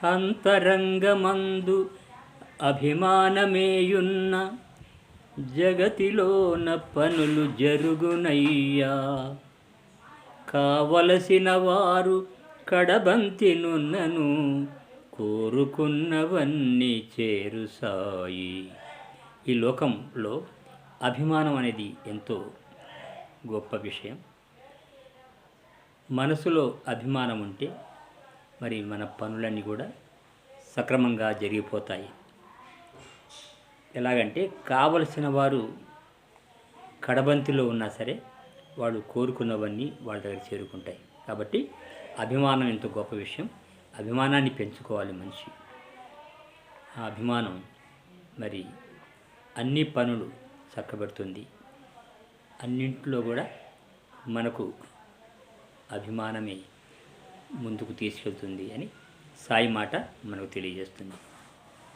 అంతరంగమందు అభిమానమేయున్న జగతిలోన పనులు జరుగునయ్యా. కావలసిన వారు కడబంతినున్నను కోరుకున్నవన్నీ చేరు సాయి. ఈ లోకంలో అభిమానం అనేది ఎంతో గొప్ప విషయం. మనసులో అభిమానం ఉంటే మరి మన పనులన్నీ కూడా సక్రమంగా జరిగిపోతాయి. ఎలాగంటే కావలసిన వారు కడబంతిలో ఉన్నా సరే వాళ్ళు కోరుకున్నవన్నీ వాళ్ళ దగ్గర చేరుకుంటాయి. కాబట్టి అభిమానం ఎంతో గొప్ప విషయం. అభిమానాన్ని పెంచుకోవాలి మనిషి. ఆ అభిమానం మరి అన్ని పనులు చక్కబెడుతుంది. అన్నింటిలో కూడా మనకు అభిమానమే ముందుకు తీసుకెళ్తుంది అని సాయి మాట మనకు తెలియజేస్తుంది.